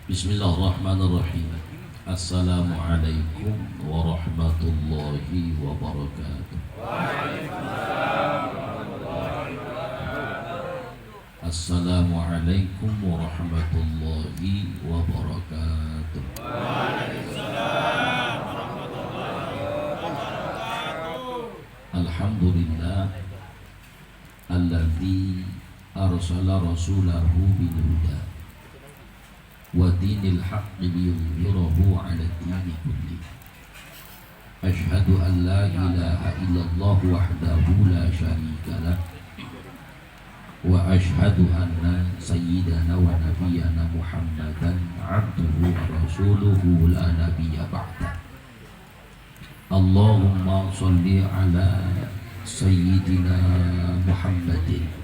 Bismillahirrahmanirrahim. Assalamualaikum warahmatullahi wabarakatuh. Assalamualaikum warahmatullahi wabarakatuh. Alhamdulillah alladzi arsala rasulahu bil huda wa dinil haqqi liyudhhirahu 'ala ad-dini kullih. Asyhadu an la ilaha illallah wahdahu la syarika lah wa asyhadu anna sayyidana wa nabiyyana Muhammadan 'abduhu wa rasuluhu la nabiyya ba'da. Allahumma shalli 'ala sayyidina Muhammadin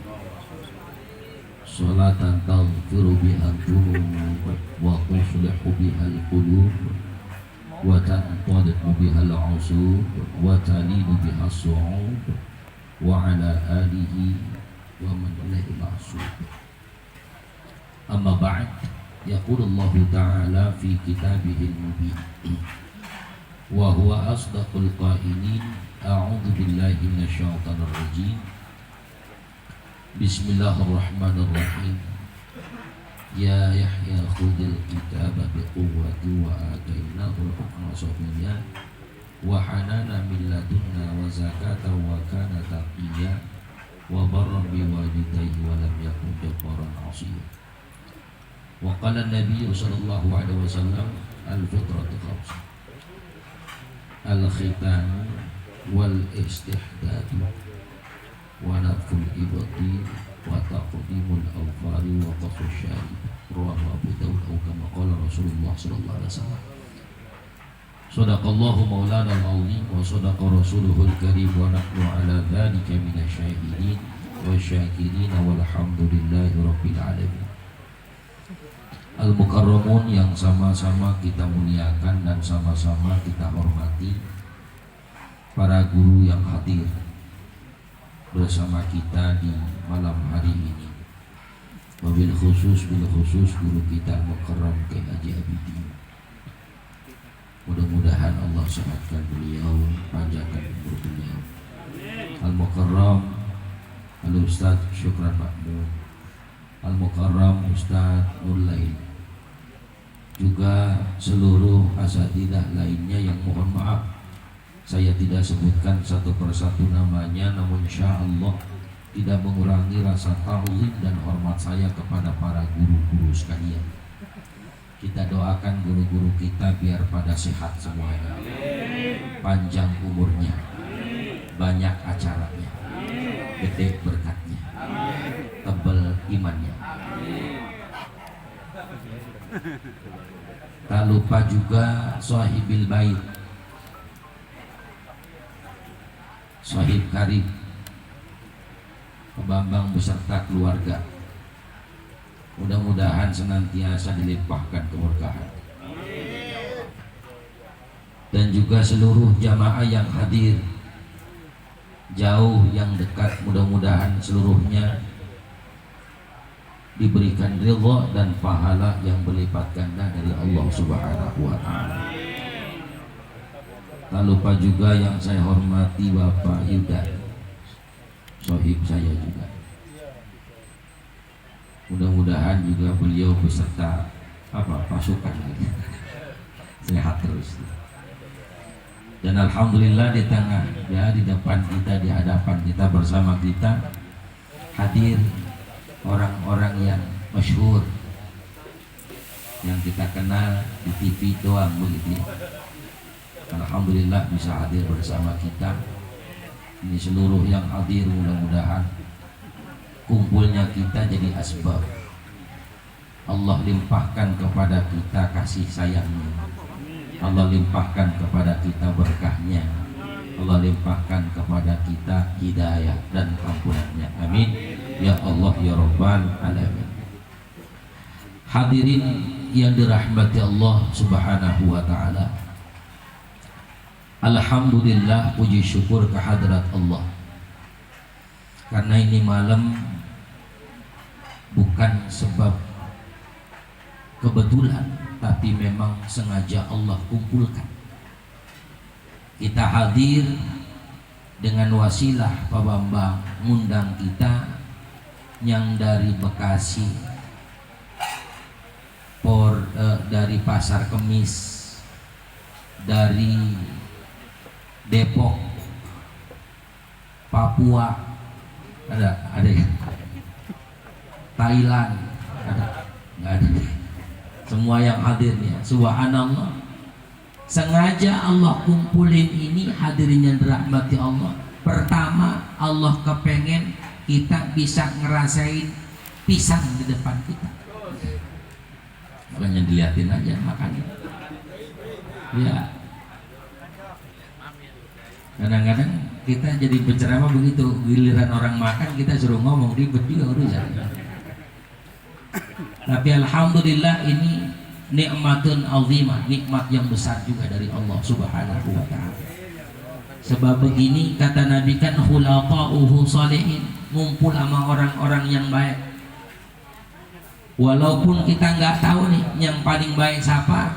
salatan taghfiru biha al-dhunub wa tuslihu biha al-qulub wa tanqadihu biha al-'usub wa talinu biha as-su'ub wa 'ala alihi wa man ilayhi ma'sub. Amma ba'd, yaqulu Allah ta'ala fi kitabihi al-mubin wa huwa asdaqul qa'ilin. A'udzu billahi minasyaitonir rajim. Bismillahirrahmanirrahim. Ya Yahya khudil kitaba biquwwati wa atainahu al-hukma sabiyya wa hanana min ladunna wa zakata wa kana taqiyya wa barran biwalidayhi wa lam yakun jabbaran 'asiyya. Wa qala an-nabiy sallallahu alaihi wasallam al-fitratu khamsah: al-khitan wal istihdad wa naful ibati wa taqdimul awfari wa qasr syarib. Rawahu Abu Dawud atau kama qala Rasulullah sallallahu alaihi wasallam. Sadaqallahu maulana al-azim wa sadaqa rasuluhul karim wa nahnu ala dhalika minasyahidin wa syakirin walhamdulillahi rabbil alamin. Al-mukarramun yang sama-sama kita muliakan dan sama-sama kita hormati, para guru yang hadir bersama kita di malam hari ini, wabil khusus guru kita Mukarram Kiai Haji Abidin. Mudah-mudahan Allah sehatkan beliau, panjangkan umur beliau. Al-Mukarram Al-Ustaz Syukran Mahmud, Al-Mukarram Ustaz Nurlain, juga seluruh asatidzah lainnya yang mohon maaf saya tidak sebutkan satu persatu namanya, namun insya Allah tidak mengurangi rasa ta'zim dan hormat saya kepada para guru-guru sekalian. Kita doakan guru-guru kita biar pada sehat semuanya, panjang umurnya, banyak acaranya, gede berkatnya, tebal imannya. Tak lupa juga sahibil bait, sahib karib, Bambang beserta keluarga. Mudah-mudahan senantiasa dilimpahkan keberkahan. Dan juga seluruh jamaah yang hadir, jauh yang dekat, mudah-mudahan seluruhnya diberikan ridha dan pahala yang berlipat ganda dari Allah Subhanahu wa taala. Tak lupa juga yang saya hormati Bapak Yuda, sohib saya juga. Mudah-mudahan juga beliau beserta pasukan sehat terus. Dan alhamdulillah di tengah, ya, di depan kita, di hadapan kita, bersama kita hadir orang-orang yang masyhur, yang kita kenal di TV doang begitu. Alhamdulillah bisa hadir bersama kita. Ini seluruh yang hadir, mudah-mudahan kumpulnya kita jadi asbab Allah limpahkan kepada kita kasih sayangnya, Allah limpahkan kepada kita berkahnya, Allah limpahkan kepada kita hidayah dan ampunannya. Amin ya Allah ya Rabbal alamin. Hadirin yang dirahmati Allah Subhanahu wa taala, alhamdulillah, puji syukur kehadrat Allah, karena ini malam bukan sebab kebetulan, tapi memang sengaja Allah kumpulkan. Kita hadir dengan wasilah Pak Bambang ngundang kita yang dari Bekasi, dari Pasar Kemis, dari Depok, Papua, ada ya? Thailand, nggak ada. Semua yang hadirnya, subhanallah. Sengaja Allah kumpulin ini, hadirin yang dirahmati Allah. Pertama, Allah kepengen kita bisa ngerasain pisang di depan kita. Makanya dilihatin aja makannya. Ya. Kadang-kadang kita jadi penceramah begitu, giliran orang makan kita suruh ngomong, ribet juga urusan. Tapi alhamdulillah ini nikmatun azimah, nikmat yang besar juga dari Allah Subhanahu wa taala. Sebab begini kata Nabi kan khulafa'uhu salihin, ngumpul sama orang-orang yang baik. Walaupun kita nggak tahu nih yang paling baik siapa,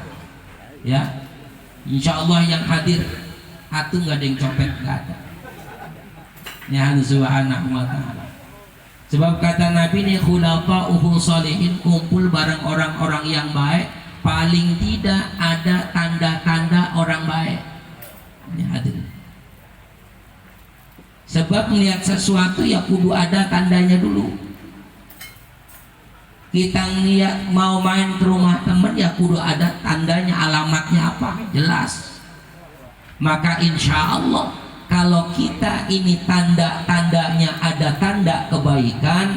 ya, insya Allah yang hadir atuh nggak ada yang copet, nggak ada. Ini Allah Subhanahu wa taala. Sebab kata Nabi nih khulafa'uhu salihin, kumpul bareng orang-orang yang baik, paling tidak ada tanda-tanda orang baik. Ini hadir. Sebab melihat sesuatu ya kudu ada tandanya dulu. Kita ngeliat mau main ke rumah temen ya kudu ada tandanya, alamatnya apa, jelas. Maka insya Allah kalau kita ini tanda-tandanya ada tanda kebaikan,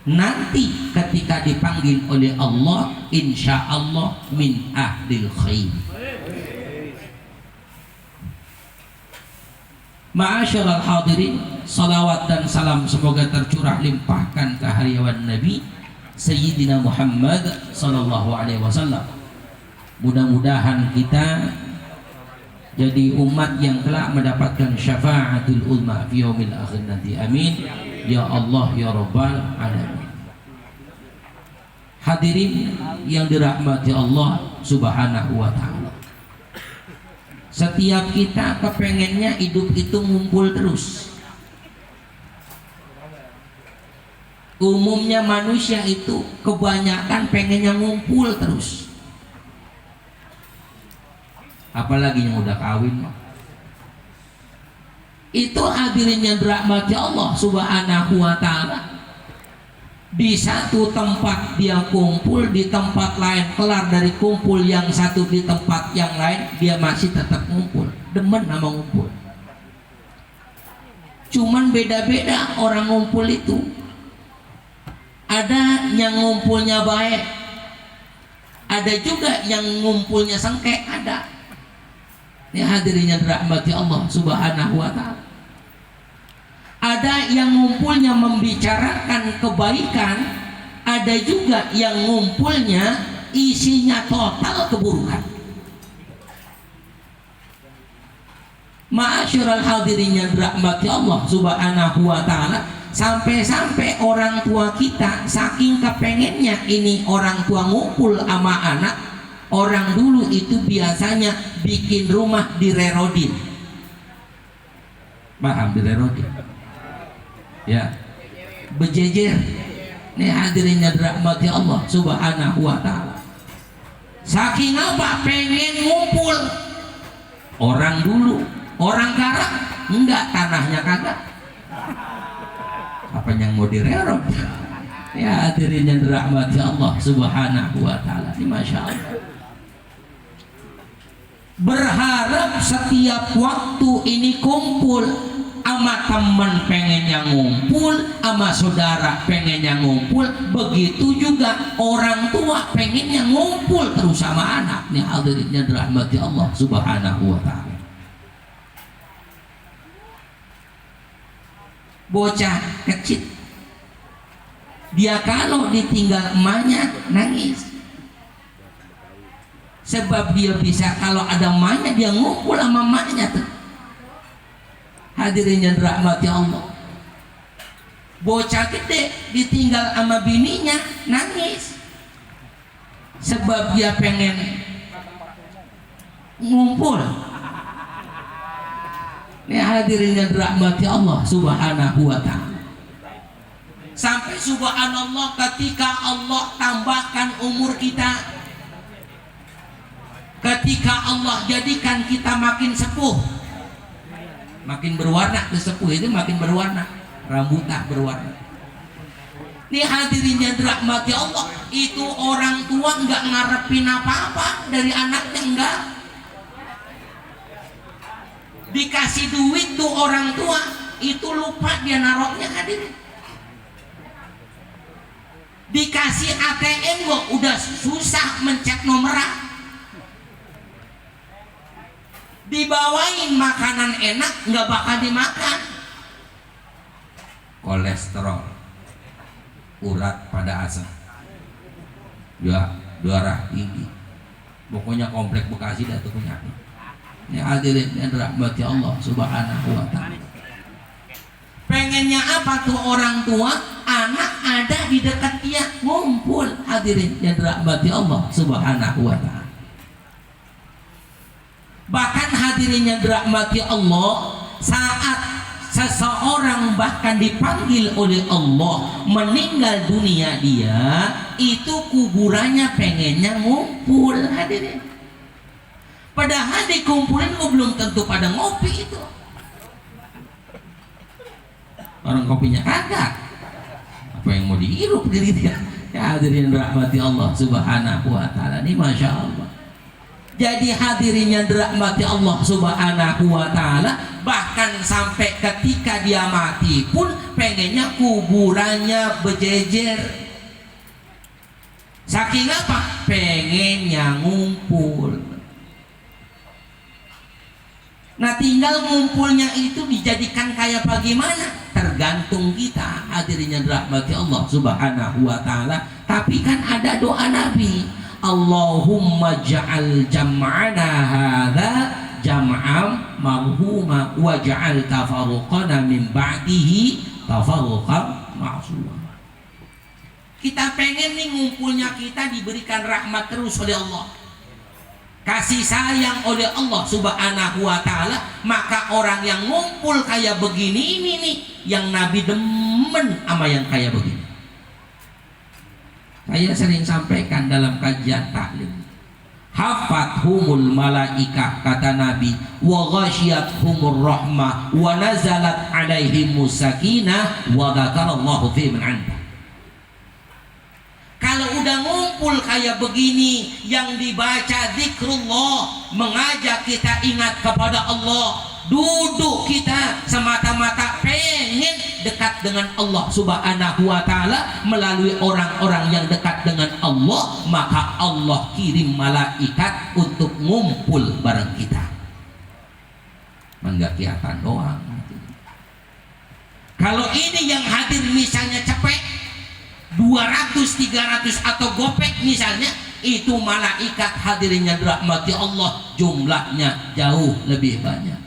nanti ketika dipanggil oleh Allah insya Allah min ahlil khair. Ma'asyiral hadirin, salawat dan salam semoga tercurah limpahkan ke hariawan Nabi Sayyidina Muhammad sallallahu alaihi wasallam. Mudah-mudahan kita jadi umat yang kelak mendapatkan syafaatul ulma fi yaumil akhir nanti. Amin ya Allah ya rabbal alamin. Hadirin yang dirahmati Allah Subhanahu wa taala. Setiap kita kepengennya hidup itu ngumpul terus. Umumnya manusia itu kebanyakan pengennya ngumpul terus. Apalagi yang udah kawin. Itu hadirin yang dirahmati Allah Subhanahu wa taala. Di satu tempat dia kumpul, di tempat lain kelar dari kumpul yang satu di tempat yang lain dia masih tetap ngumpul, demen sama ngumpul. Cuman beda-beda orang ngumpul itu. Ada yang ngumpulnya baik, ada juga yang ngumpulnya sengkek, ada. Ini hadirin yang dirahmati Allah Subhanahu wa taala. Ada yang ngumpulnya membicarakan kebaikan, ada juga yang ngumpulnya isinya total keburukan. Ma'asyiral hadirin yang dirahmati Allah Subhanahu wa taala, sampai-sampai orang tua kita saking kepengennya ini orang tua ngumpul sama anak, orang dulu itu biasanya bikin rumah di rerodin. Paham di rerodin? Ya, berjejer. Ini hadirin yang dirahmati Allah Subhanahu wa taala. Saking apa? Pengen ngumpul. Orang dulu, orang garang enggak, tanahnya kagak. Apa yang mau direrot? Ya hadirin yang dirahmati Allah Subhanahu wa taala. Ini masya Allah. Berharap setiap waktu ini kumpul. Ama teman pengennya ngumpul, ama saudara pengennya ngumpul, begitu juga orang tua pengennya ngumpul terus sama anak. Nih hadirinnya dirahmati Allah Subhanahu wa taala. Bocah kecil, dia kalau ditinggal emaknya nangis, sebab dia bisa kalau ada emaknya dia ngumpul sama emaknya tuh. Hadirin yang dirahmati Allah. Bocah gede ditinggal sama bininya nangis. sebab dia pengen ngumpul. Ini hadirin yang dirahmati Allah Subhanahu wa ta'ala. Sampai subhanallah ketika Allah tambahkan umur kita, ketika Allah jadikan kita makin sepuh, makin berwarna, sepuh itu makin berwarna, rambutnya berwarna. Ini hadirin yang dirahmati Allah, itu orang tua nggak ngarepin apa-apa dari anaknya, enggak. Dikasih duit tuh orang tua, itu lupa dia naruhnya, hadirin. Dikasih ATM kok udah susah mencet nomernya. Dibawain makanan enak nggak bakal dimakan. Kolesterol, urat pada asam, ya darah tinggi, pokoknya komplek Bekasi dah tuh penyakit. Ini hadirin yang dirahmati Allah Subhanahu wa ta'ala. Pengennya apa tuh orang tua? Anak ada di dekat dia, ngumpul. Hadirin yang dirahmati Allah Subhanahu wa ta'ala. Bahkan hadirin yang dirahmati Allah, saat seseorang bahkan dipanggil oleh Allah meninggal dunia, dia itu kuburannya pengennya ngumpul, hadirin. Padahal dikumpulin belum tentu pada ngopi itu. Orang kopinya kagak. Apa yang mau dihirup diri dia? Ya hadirin rahmati Allah Subhanahu wa ta'ala. Ini Masya Allah. Jadi hadirin yang dirahmati Allah Subhanahu wa ta'ala, bahkan sampai ketika dia mati pun pengennya kuburannya berjejer. Saking apa? Pengennya ngumpul. Nah, tinggal ngumpulnya itu dijadikan kayak bagaimana? Tergantung kita, hadirin yang dirahmati Allah Subhanahu wa ta'ala. Tapi kan ada doa Nabi, Allahumma ja'al jam'ana hadza jam'am marhuma wa ja'al tafarruqana min ba'dihi tafarruqan ma'suma. Kita pengen nih ngumpulnya kita diberikan rahmat terus oleh Allah, kasih sayang oleh Allah Subhanahu wa ta'ala. Maka orang yang ngumpul kayak begini ini nih yang Nabi demen sama yang kayak begini. Saya sering sampaikan dalam kajian taklim, hafathumul malaikah, kata Nabi, wa ghasyiathumur rahmah wa nazalat alaihimus sakinah wa dzakarallahu fi man 'inda. Kalau udah ngumpul kayak begini, yang dibaca zikrullah, mengajak kita ingat kepada Allah, duduk kita semata-mata pengen dekat dengan Allah Subhanahu wa ta'ala melalui orang-orang yang dekat dengan Allah, maka Allah kirim malaikat untuk ngumpul bareng kita. Enggak kelihatan doang. Kalau ini yang hadir misalnya cepet 200, 300 atau gopek misalnya, itu malaikat hadirin yang dirahmati Allah jumlahnya jauh lebih banyak.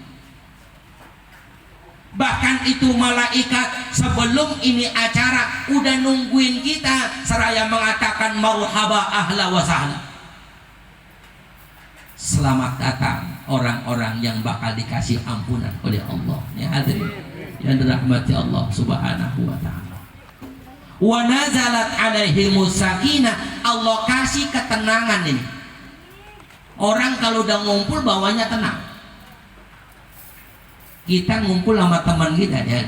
Bahkan itu malaikat sebelum ini acara udah nungguin kita seraya mengatakan marhaba ahla wa sahla, selamat datang orang-orang yang bakal dikasih ampunan oleh Allah. Ya hadirin yang dirahmati Allah Subhanahu wa ta'ala. Wa nazalat alaihimus sakinah, Allah kasih ketenangan ini. Orang kalau udah ngumpul bawahnya tenang. Kita ngumpul sama teman kita ya,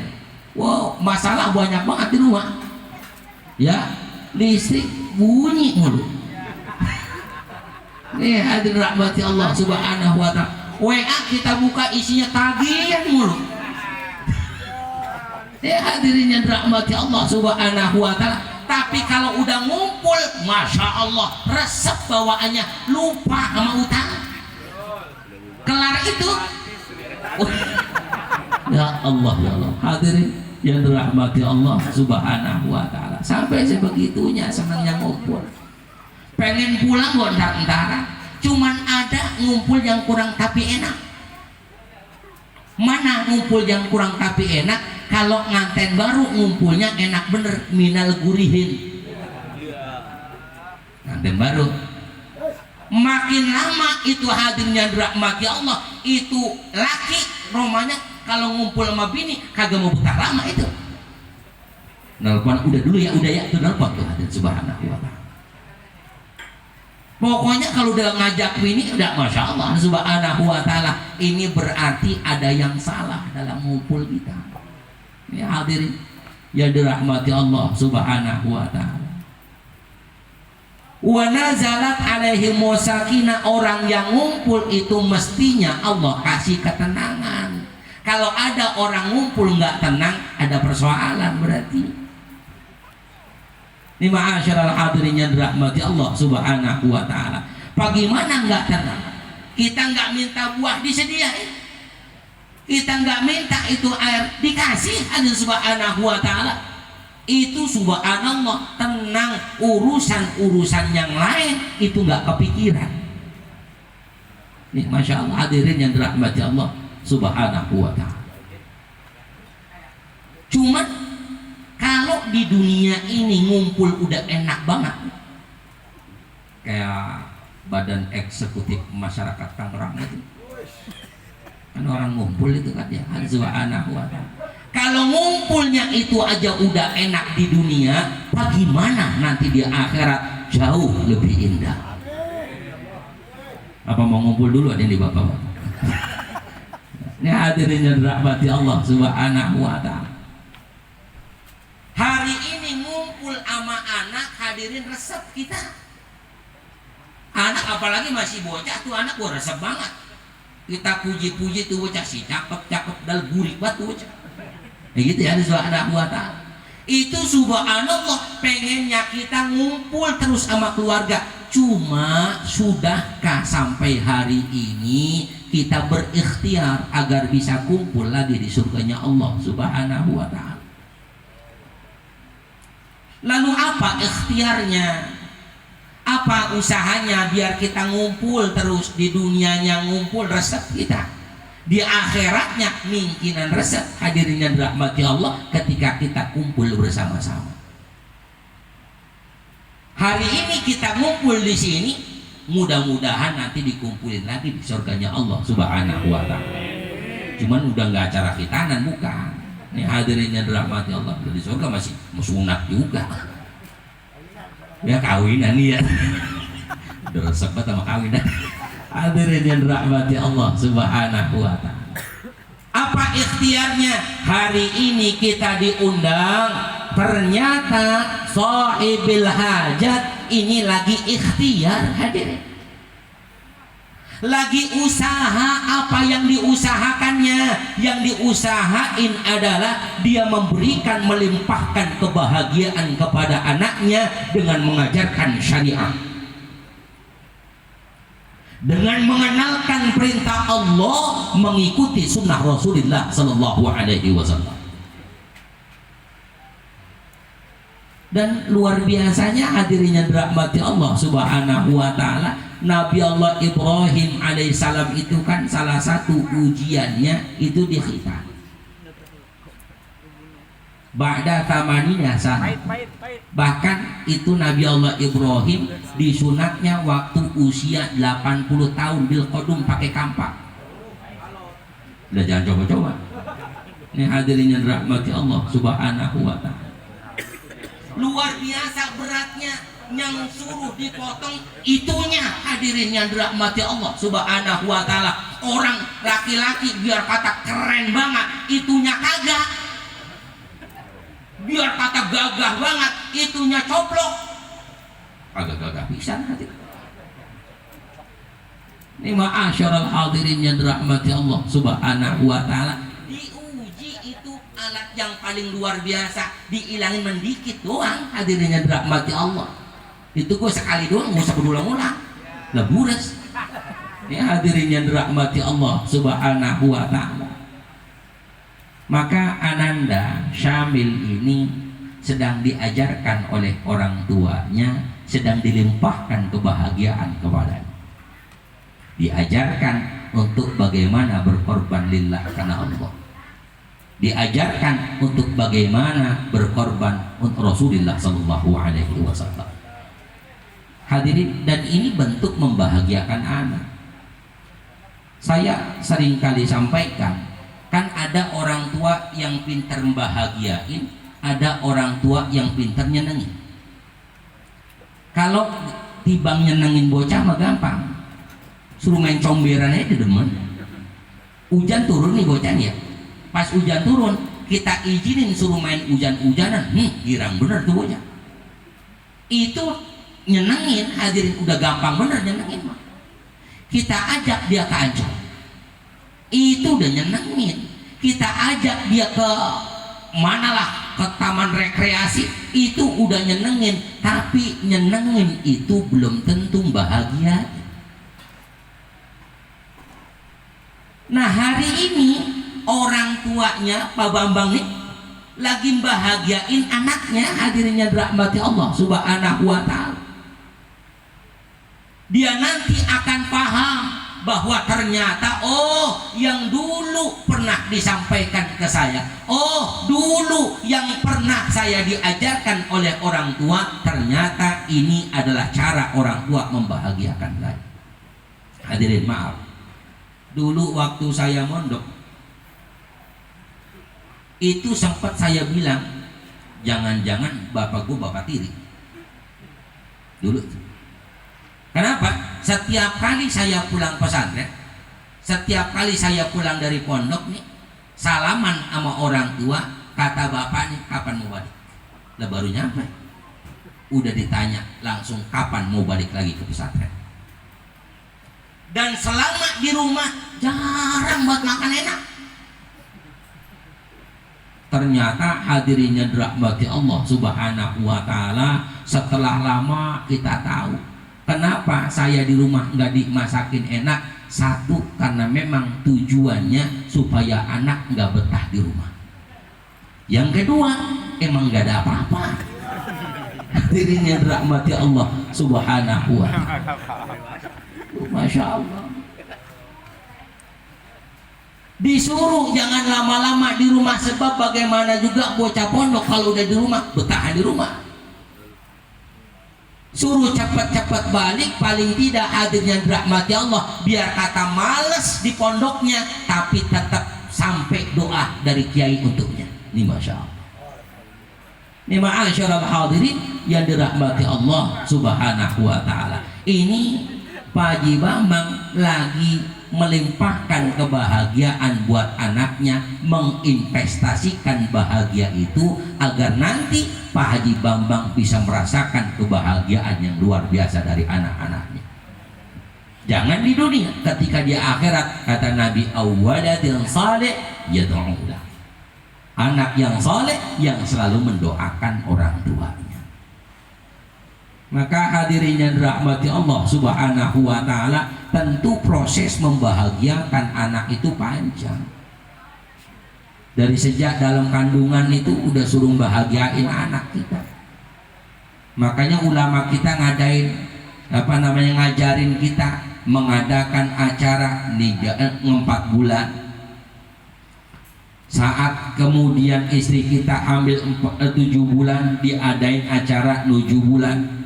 wow, masalah banyak banget di rumah ya, listrik bunyi mulu. Nih hadirin rahmati Allah Subhanahu wa ta'ala, WA kita buka isinya tagihan mulu. Ya hadirin yang dirahmati Allah Subhanahu wa ta'ala. Tapi kalau udah ngumpul, Masya Allah, resep bawaannya, lupa sama utang. Kelar itu ya Allah, ya Allah. Hadirin yang dirahmati Allah Subhanahu wa ta'ala, sampai sebegitunya senangnya ngumpul. Pengen pulang gondak-gondak, cuman ada ngumpul yang kurang tapi enak. Mana ngumpul yang kurang tapi enak? Kalau nganten baru ngumpulnya enak bener, minal gurihin. Nganten baru Makin lama itu hadirnya dirahmati Allah, itu laki romanya kalau ngumpul sama bini kagak mau betah lama itu. Nelpon udah dulu ya, udah ya, itu nelpon tuh hadir subhanahu wa ta'ala. Pokoknya kalau udah ngajak bini udah masya Allah subhanahu wa ta'ala, ini berarti ada yang salah dalam ngumpul kita. Ya hadirin ya dirahmati Allah subhanahu wa ta'ala. Wa nazalat alaihim sakinah, orang yang ngumpul itu mestinya Allah kasih ketenangan. Kalau ada orang ngumpul nggak tenang, ada persoalan berarti. Ini ma'asyiral hadirin yang dirahmati Allah subhanahu wa ta'ala. Bagaimana nggak tenang? Kita nggak minta buah disediain, kita nggak minta itu air dikasih, ada subhanahu wa ta'ala. Itu subhanallah tenang, urusan-urusan yang lain itu nggak kepikiran. Nih masya Allah hadirin yang dirahmati Allah subhanahu wa ta'ala. Cuman kalau di dunia ini ngumpul udah enak banget, kayak badan eksekutif masyarakat Tangerang itu kan orang ngumpul itu kan ya, subhanahu wa ta'ala. Kalau ngumpulnya itu aja udah enak di dunia, bagaimana nanti di akhirat jauh lebih indah. Apa mau ngumpul dulu ada di bapak-bapak? Ini hadirin yang dirahmati Allah subhanahu wa ta'ala. Hari ini ngumpul sama anak, hadirin resep kita. Anak apalagi masih bocah tuh, anak gua resep banget. Kita puji-puji tuh bocah sih, cakep-cakep dal gurih banget tuh bocah. Begitu ya subhanahu wa ta'ala. Itu subhanallah pengennya kita ngumpul terus sama keluarga. Cuma sudahkah sampai hari ini kita berikhtiar agar bisa kumpul lagi di surganya Allah subhanahu wa ta'ala? Lalu apa ikhtiarnya? Apa usahanya biar kita ngumpul terus? Di dunianya ngumpul resep kita, di akhiratnya mungkinan resep. Hadirin yang dirahmati Allah, ketika kita kumpul bersama-sama. Hari ini kita ngumpul di sini, mudah-mudahan nanti dikumpulin lagi di surganya Allah subhanahu wa ta'ala. Cuman udah nggak acara khitanan, bukan. Ini hadirin yang dirahmati Allah, di surga masih sunat juga. Ya kawinan ya. Udah resep banget sama kawinan. Hadirin yang dirahmati Allah subhanahu wa ta'ala. Apa ikhtiarnya? Hari ini kita diundang, ternyata sahibil hajat ini lagi ikhtiar hadirin. Lagi usaha, apa yang diusahakannya? Yang diusahain adalah dia memberikan, melimpahkan kebahagiaan kepada anaknya dengan mengajarkan syariat, dengan mengenalkan perintah Allah, mengikuti sunnah Rasulullah Sallallahu Alaihi Wasallam. Dan luar biasanya hadirin yang dirahmati Allah subhanahu wa ta'ala, Nabi Allah Ibrahim alaihissalam itu kan salah satu ujiannya itu di khitan. Ba'da tamaninya sana. Bahkan itu Nabi Allah Ibrahim disunatnya waktu usia 80 tahun bil qadum pakai kampak. Udah jangan coba-coba. Ini hadirin yang dirahmati Allah subhanahu wa ta'ala. Luar biasa beratnya, yang suruh dipotong itunya hadirin yang dirahmati Allah subhanahu wa ta'ala. Orang laki-laki biar kata keren banget, itunya kagak. Biar kata gagah banget, itunya coplok. Kagak gagah pisan hadirin. Ini ma'asyiral hadirin yang dirahmati Allah subhanahu wa ta'ala. Alat yang paling luar biasa dihilangin mendikit doang, hadirin yang dirahmati Allah. Itu gue sekali doang, nggak usah berulang-ulang, lah bures. Ini hadirin yang dirahmati Allah subhanahu wa ta'ala. Maka Ananda Syamil ini sedang diajarkan oleh orang tuanya, sedang dilimpahkan kebahagiaan kepadanya. Diajarkan untuk bagaimana berkorban lillah karena Allah. Diajarkan untuk bagaimana berkorban untuk Rasulullah Sallallahu Alaihi Wasallam. Hadirin, dan ini bentuk membahagiakan anak. Saya sering kali sampaikan, kan ada orang tua yang pintar membahagiain, ada orang tua yang pintar nyenengin. Kalau tibang nyenengin bocah mah gampang, suruh main comberan aja demen. Hujan turun nih bocah ya, pas hujan turun kita izinin suruh main hujan-hujanan, girang bener tuh bocah. Itu nyenengin. Hadirin, udah gampang bener nyenengin mah. Kita ajak dia ke Ancol, itu udah nyenengin. Kita ajak dia ke manalah, ke taman rekreasi, itu udah nyenengin. Tapi nyenengin itu belum tentu bahagia. Nah, hari ini orang tuanya Pak Bambang nih lagi bahagiain anaknya. Hadirin yang dirahmati Allah Subhanahu wa Ta'ala. Dia nanti akan paham bahwa ternyata yang dulu pernah disampaikan ke saya, dulu yang pernah saya diajarkan oleh orang tua, ternyata ini adalah cara orang tua membahagiakan saya. Hadirin, maaf, dulu waktu saya mondok itu sempat saya bilang, jangan-jangan bapak gue bapak tiri dulu. Kenapa? Setiap kali saya pulang pesantren, setiap kali saya pulang dari pondok nih, salaman sama orang tua, kata bapak nih, kapan mau balik? Lah baru nyampe, udah ditanya langsung kapan mau balik lagi ke pesantren. Dan selama di rumah jarang buat makan enak. Ternyata hadirinnya dirahmati Allah Subhanahu wa Ta'ala, setelah lama kita tahu kenapa saya di rumah nggak dimasakin enak. Satu, karena memang tujuannya supaya anak nggak betah di rumah. Yang kedua, emang nggak ada apa-apa. Hadirin yang dirahmati Allah Subhanahu wa Ta'ala. Masya Allah. Disuruh jangan lama-lama di rumah, sebab bagaimana juga bocah pondok kalau udah di rumah betah di rumah. Suruh cepat-cepat balik, paling tidak hadirnya dirahmati Allah, biar kata males di pondoknya, tapi tetap sampai doa dari kiai untuknya. Ini Masya Allah. Ini ma'asyiral hadirin yang dirahmati Allah Subhanahu wa Ta'ala. Ini Pak Haji Bambang lagi melimpahkan kebahagiaan buat anaknya, menginvestasikan bahagia itu agar nanti Pak Haji Bambang bisa merasakan kebahagiaan yang luar biasa dari anak-anaknya. Jangan di dunia, ketika di akhirat kata Nabi, awwaladin salih yad'ulah, anak yang saleh yang selalu mendoakan orang tuanya. Maka hadirin yang dirahmati Allah Subhanahu wa Ta'ala, tentu proses membahagiakan anak itu panjang. Dari sejak dalam kandungan itu udah suruh bahagiain anak kita. Makanya ulama kita ngajarin kita mengadakan acara 4 bulan. Saat kemudian istri kita hamil 7 bulan, diadain acara 7 bulan.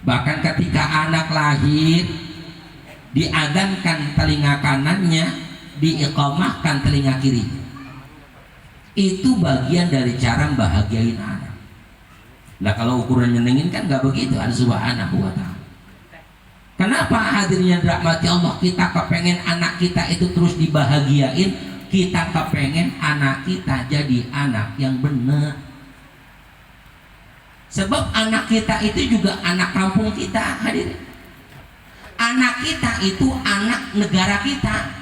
Bahkan ketika anak lahir, diadzankan telinga kanannya, diiqamahkan telinga kiri. Itu bagian dari cara bahagiain anak. Nah, kalau ukuran nyenengin kan nggak begitu, ada Subhanahu wa Ta'ala. Kenapa hadirnya dirahmati Allah? Kita kepengen anak kita itu terus dibahagiain, kita kepengen anak kita jadi anak yang benar. Sebab anak kita itu juga anak kampung kita, hadirin. Anak kita itu anak negara kita.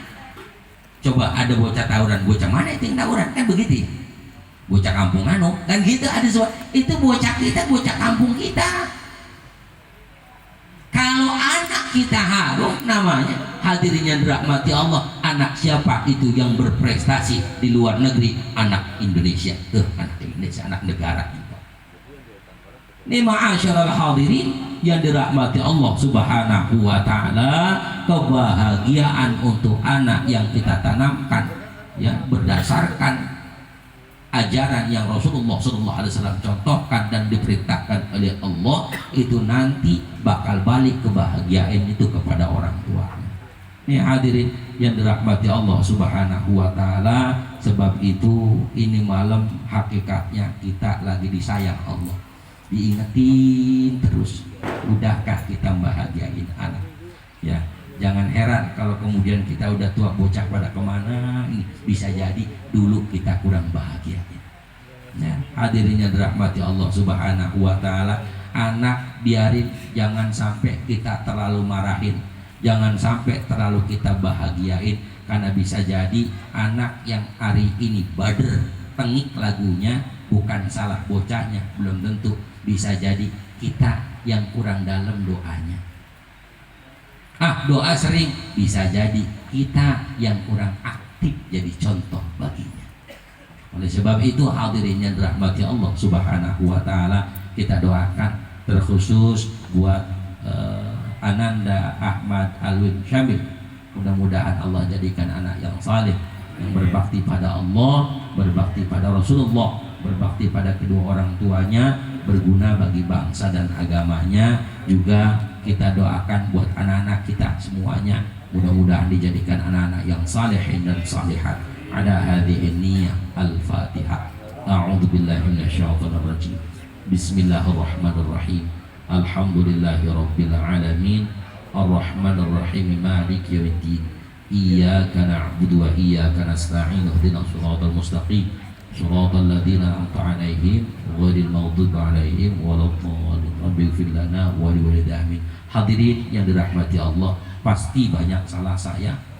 Coba ada bocah tawuran, bocah mana itu yang tawuran? Kan begitu. Bocah kampung anu, kan gitu ada itu bocah kita, bocah kampung kita. Kalau anak kita harum namanya, hadirin yang dirahmati Allah, anak siapa itu yang berprestasi di luar negeri? Anak Indonesia. Anak Indonesia, anak negara. Ini ma'asyiral hadirin yang dirahmati Allah Subhanahu wa Ta'ala, kebahagiaan untuk anak yang kita tanamkan ya berdasarkan ajaran yang Rasulullah SAW contohkan dan diperintahkan oleh Allah itu nanti bakal balik kebahagiaan itu kepada orang tuanya. Ini hadirin yang dirahmati Allah Subhanahu wa taala, sebab itu ini malam hakikatnya kita lagi disayang Allah. Diingetin terus, udahkah kita bahagiain anak? Ya, jangan heran kalau kemudian kita udah tua bocah pada kemana, ini bisa jadi dulu kita kurang bahagia. Ya, hadirin yang dirahmati Allah Subhanahu wa taala, anak biarin, jangan sampai kita terlalu marahin, jangan sampai terlalu kita bahagiain, karena bisa jadi anak yang hari ini bader tengik lagunya bukan salah bocahnya, belum tentu, bisa jadi kita yang kurang dalam doanya. Doa sering, bisa jadi kita yang kurang aktif jadi contoh baginya. Oleh sebab itu hadirin yang dirahmati Allah Subhanahu wa taala, kita doakan terkhusus buat Ananda Ahmad Alwin Syamil. Mudah-mudahan Allah jadikan anak yang saleh, yang berbakti pada Allah, berbakti pada Rasulullah, berbakti pada kedua orang tuanya, berguna bagi bangsa dan agamanya. Juga kita doakan buat anak-anak kita semuanya, mudah-mudahan dijadikan anak-anak yang salihin dan salihat. Ada hadhihi niyyah al-Fatihah. A'udzu billahi minasyaitonir rajim. Bismillahirrahmanirrahim. Alhamdulillahirabbil alamin. Arrahmanir rahim. Maliki yaumiddin. Iyyaka na'budu wa iyyaka nasta'in. Ihdinas shiratal mustaqim. Shiratal ladzina an'amta 'alaihim ghairil maghdubi 'alaihim waladdallin. Rabbighfir lana wa liwalidayna. Hadirin yang dirahmati Allah, pasti banyak salah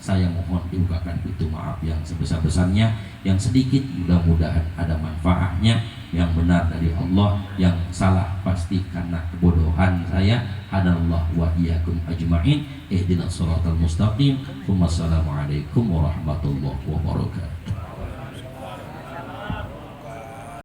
saya mohon dibukakan pintu maaf yang sebesar-besarnya. Yang sedikit mudah-mudahan ada manfaatnya, yang benar dari Allah, yang salah pasti karena kebodohan saya. Hadallahu wa iyyakum ajma'in. Ihdinas shiratal mustaqim. Wassalamualaikum warahmatullahi wabarakatuh.